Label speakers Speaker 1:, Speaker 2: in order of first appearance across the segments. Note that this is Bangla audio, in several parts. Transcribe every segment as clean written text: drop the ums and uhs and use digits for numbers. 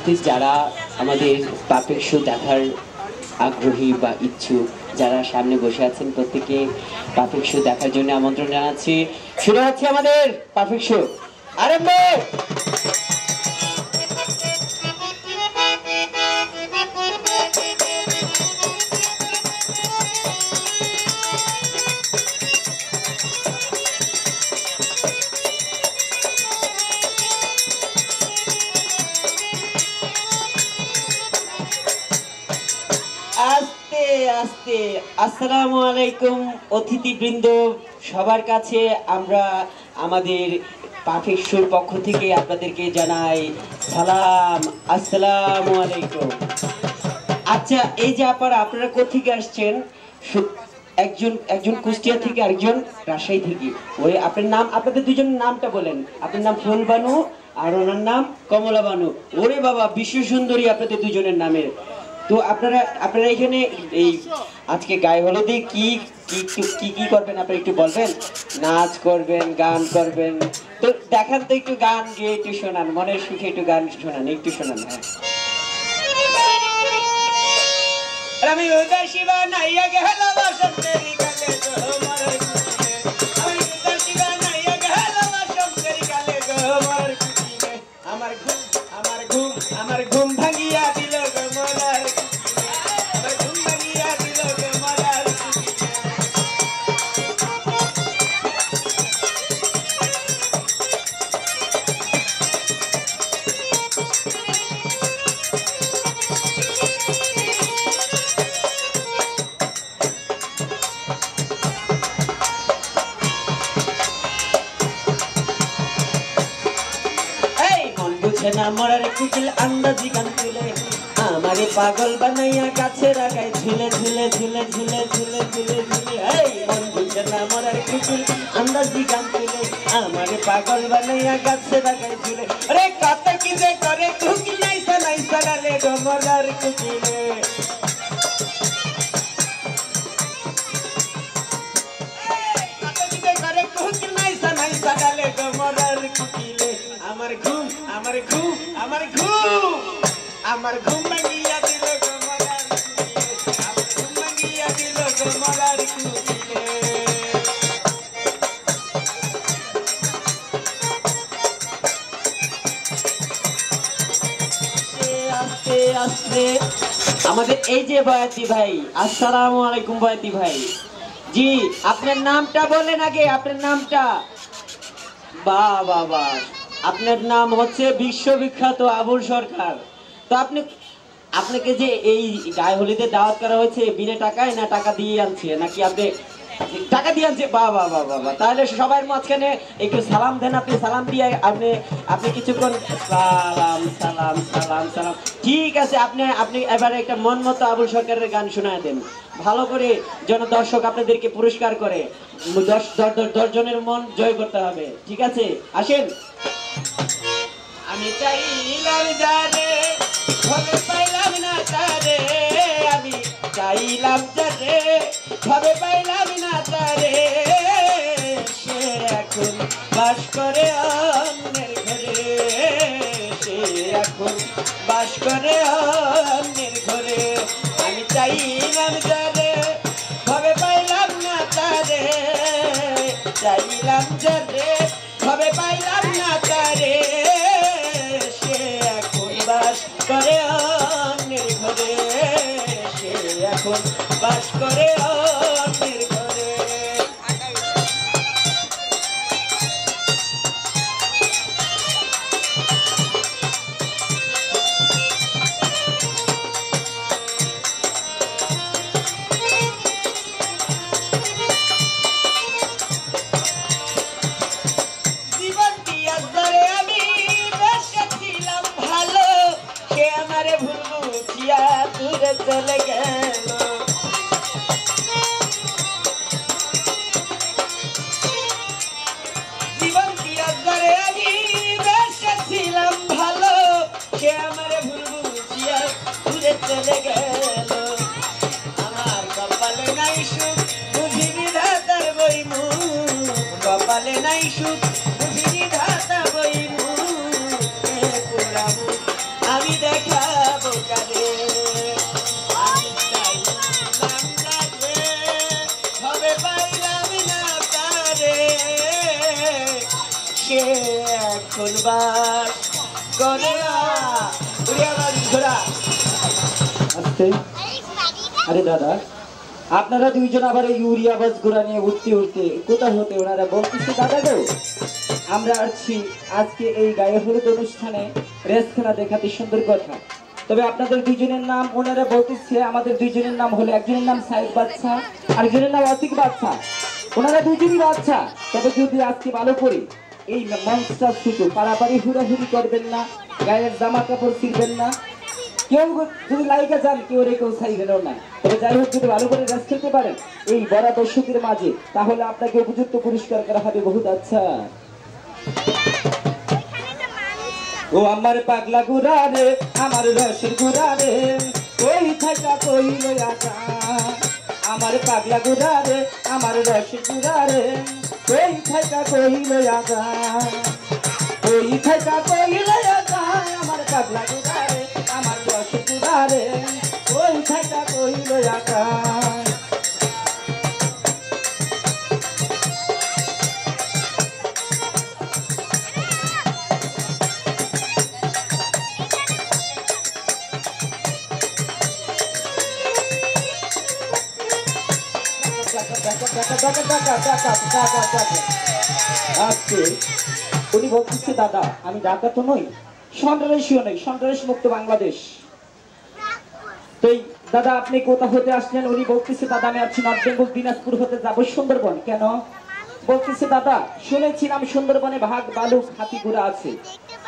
Speaker 1: উপস্থিত যারা আমাদের পারফেক্ট শো দেখার আগ্রহী বা ইচ্ছুক, যারা সামনে বসে আছেন, প্রত্যেকে পারফেক্ট শো দেখার জন্য আমন্ত্রণ জানাচ্ছি। শুরু হচ্ছে আমাদের পারফেক্ট শো, আরম্ভ। আস্তে আস্তে আসসালামু আলাইকুম অতিথিবৃন্দ, সবার কাছে আমরা আমাদের পারফেক্ট শোর পক্ষ থেকে আপনাদেরকে জানাই সালাম, আসসালামু আলাইকুম। আচ্ছা, এই যে আপনারা কোথেকে আসছেন? একজন একজন কুষ্টিয়া থেকে, আরেকজন রাজশাহী থেকে। ওই আপনার নাম, আপনাদের দুজনের নামটা বলেন। আপনার নাম ফুলবানু আর ওনার নাম কমলা বানু। ওরে বাবা, বিশ্ব সুন্দরী আপনাদের দুজনের নামের। তো আপনারা এখানে এই আজকে গায়ে হলুদে কি কি কি কি করবেন আপনারা একটু বলবেন? নাচ করবেন, গান করবেন? তো দেখান তো, একটু গান গিয়ে একটু শোনান, মনের সুখে একটু গান শোনান, একটু শোনান। হ্যাঁ, আমি উদাসী বানাইয়া গেলাম বসন্তেরি কালে তোমার কুটিরে, আমি উদাসী বানাইয়া গেলাম বসন্তেরি কালে তোমার কুটিরে, আমার ঘুম আমার ঘুম আমার ঘুম ভাঙিয়া দিল গমলার কুটিরে, আমার ঘুম ভাঙিয়া দিল গমলার কুটিরে। না মরার কুকিল আন্দাজি গান তুলে আমারে পাগল বানাইয়া গাছে রাখায় ঝুলে ঝুলে ঝুলে ঝুলে ঝুলে ঝুলে ঝুলে। এই মন বুঝে না মরার কুকিল আন্দাজি গান তুলে আমারে পাগল বানাইয়া গাছে রাখায় ঝুলে। আরে কত কি যে করে কুকিল নাইসা নাইসা গালে গো মরার কুকিলে। কত কি যে করে কুকিল নাইসা নাইসা গালে গো মরার কুকিলে। আমার ঘুম আমার ঘুম আমার ঘুম আমার ঘুম ভাঙিয়া দিল গমলার কুটিলে, আমার ঘুম ভাঙিয়া দিল গমলার কুটিলে। আস্তে আস্তে আমাদের এই যে বয়াতি ভাই, আসসালামু আলাইকুম বয়াতি ভাই। জি, আপনার নামটা বলেন আগে, আপনার নামটা। বাহ বাহ বাহ, আপনার নাম হচ্ছে বিশ্ববিখ্যাত আবুল সরকার। তো আপনাকে যে এই গায়ে হলুদে দাওয়াত করা হয়েছে বিনা টাকায়, না টাকা দিয়ে আনছে, নাকি আপনি টাকা দিয়ে আনছে? বাহ বাহ বাহ বাহ, তাহলে সবার মাঝখানে একটু সালাম দেন। আপনি সালাম দিয়ে আপনি কিছুক্ষণ সালাম সালাম সালাম সালাম। ঠিক আছে, আপনি এবারে একটা মন মতো আবুল সরকারের গান শোনায় দেন ভালো করে, যেন দর্শক আপনাদেরকে পুরস্কার করে। 10 জনের মন জয় করতে হবে, ঠিক আছে? আসেন। আমি চাইলাম যারে ভাবে পাইলাম না তারে, আমি চাইলাম যারে ভাবে পাইলাম না তারে, সে এখন বাস করে অন্যের ঘরে, সে এখন বাস করে অন্যের ঘরে। আমি চাইলাম যারে ভাবে পাইলাম না তারে, চাইলাম যারে ভাবে পাইলাম না তারে, সে এখন বাস করে অন্যের ঘরে, সে এখন বাস করে অন্যের ঘরে। জীবন দিয়া ধরে আমি বেসেছিলাম ভালো, সে আমারে ভুল বুঝিয়া দূরে চলে গেল। জীবন দিয়া ধরে আমি বেসেছিলাম ভালো, সে আমারে ভুল বুঝিয়া দূরে চলে গেল। আমার কপালে নাই সুখ বুঝি বিধাতার বইমুখ, কপালে নাই সুখ বুঝি বিধাতা বইমুখ, আমি দেখ সে এখন বাস করে না। উড়িয়াবাজ ঘোড়া
Speaker 2: আস্তে। আরে দাদা, আপনারা দুইজন আবার এই ইউরিয়া বাস ঘোড়া নিয়ে উঠতে উঠতে কোথা হতে ওনারা বলতেছে দাদা গো, আমরা আসছি আজকে এই গায়ে হলুদ অনুষ্ঠানে রেস খেলা দেখাতে। সুন্দর কথা। তবে আপনাদের দুইজনের নাম ওনারা বলতেছে, আমাদের দুইজনের নাম হলো, একজনের নাম সাইদ বাচ্চা, আরেকজনের নাম আতিক বাচ্চা। ওনারা দুইজনই বাচ্চা। তবে যদি আজকে ভালো করে এই মঞ্চটা ছুটো পাড়াপাড়ি হুড়াহুড়ি করবেন না, গায়ের জামা কাপড় ছিঁড়বেন না, কেউ যদি লাইকা যান কেউ রে কেউ ছাইবেনও না। তবে যাই হোক, যদি ভালো করে রেস খেলতে পারেন এই বড় দর্শকের মাঝে, তাহলে আপনাকে উপযুক্ত পুরস্কার করা হবে। বহুত আচ্ছা। ও আমার পাগলা গুড়া রে, আমার রসের গুড়া রে, ওই থাকা কই লয়া যা। আমার পাগলা গুড়া রে, আমার রসের গুড়া রে, ওই থাকা কই লয়া যা। ওই থাকা কই লয়া যা, আমার পাগলা গুড়া রে, আমার রসের গুড়া রে, ওই থাকা কই লয়া যা। উনি বলতেছে দাদা আমি ঢাকা তো নই, সন্ত্রাসীও নই, সন্ত্রাস মুক্ত বাংলাদেশ। তো দাদা আপনি কোথা হতে আসলেন? উনি বলতেছে দাদা আমি আছি নর্থ বেঙ্গল দিনাজপুর হতে যাবো সুন্দরবন। কেন? বলতেছে দাদা শুনেছিলাম সুন্দরবনে বাঘ ভালুক হাতি ঘোড়া আছে,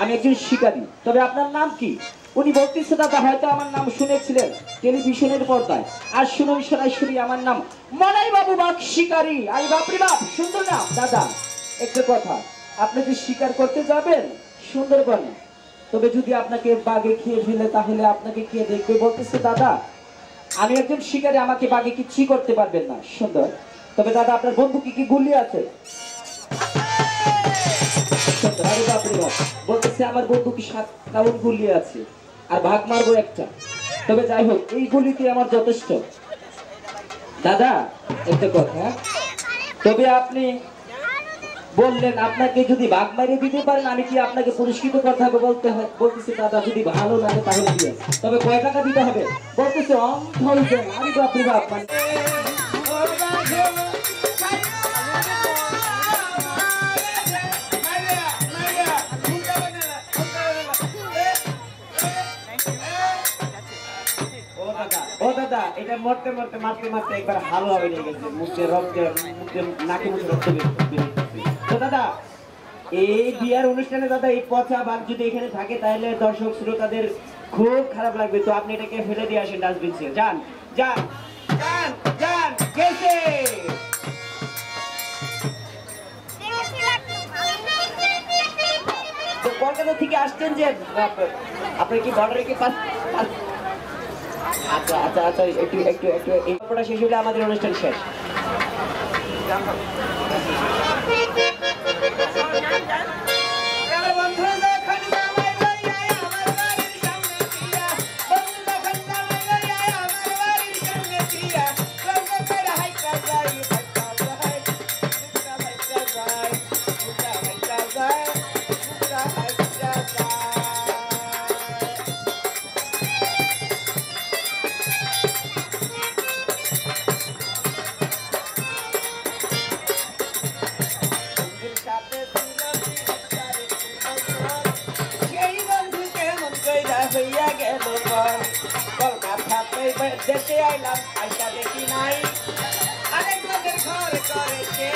Speaker 2: আমি একজন শিকারী। তবে আপনার নাম কি? উনি বলতেছে দাদা হয়তো আমার নাম শুনেছিলেন টেলিভিশনের পর্দায়, আর শুনুন সরাসরি আমার নাম মনাই বাবু বাঘ শিকারী। আই বাপরে বাপ, সুন্দর নাম। দাদা একটা কথা, আপনি যে শিকার করতে যাবেন সুন্দরবনে, তবে যদি আপনাকে বাঘে খেয়ে ফেলে তাহলে আপনাকে কে দেখবে? বলতেছে দাদা আমি একজন শিকারী, আমাকে বাঘে কিচ্ছু করতে পারবেন না। সুন্দর। তবে দাদা আপনার বন্ধু কি কি গুলি আছে? আরে বাপরে বাপ, বলতেছে আমার বন্ধু কি 7 রাউন্ড গুলি আছে, আর ভাগ মারবো একটা। তবে যাই হোক এই গুলিতে আমার যথেষ্ট। দাদা একটা কথা, তবে আপনি বললেন আপনাকে যদি বাঘ মারিয়ে দিতে পারেন আমি কি আপনাকে পুরস্কৃত করতে হবে? বলতেছে দাদা যদি ভালো লাগে তাহলে দিয়ে। তবে কয় টাকা দিতে হবে? বলতেছে অন্ধ। আরে বাপরে বাপ, মানে ও দাদা এটা মরতে মরতে মারতে মারতে একবার হালো হবে নিয়ে গেছে, মুখে রক্তে, মুখে নাকে মুখে রক্ত বেরোচ্ছে। তো দাদা এই বিয়ার অনুষ্ঠানে দাদা এই পচা বাঘ যদি এখানে থাকে তাহলে দর্শক শ্রোতাদের খুব খারাপ লাগবে। তো আপনি এটাকে ফেলে দিয়ে আসেন ডাস্টবিন ছিল। যান যান যান যান গেছে। তো কলকাতা থেকে আসছেন যে আপনার কি বর্ডারে কি পাস? আচ্ছা আচ্ছা আচ্ছা, একটু একটু একটু এই গল্পটা শেষ হলে আমাদের অনুষ্ঠান শেষ। হইয়া গেল কলকাতাতে দেখতে আইলাম, আইসা দেখি নাই আরেক লোকের ঘর করেছে।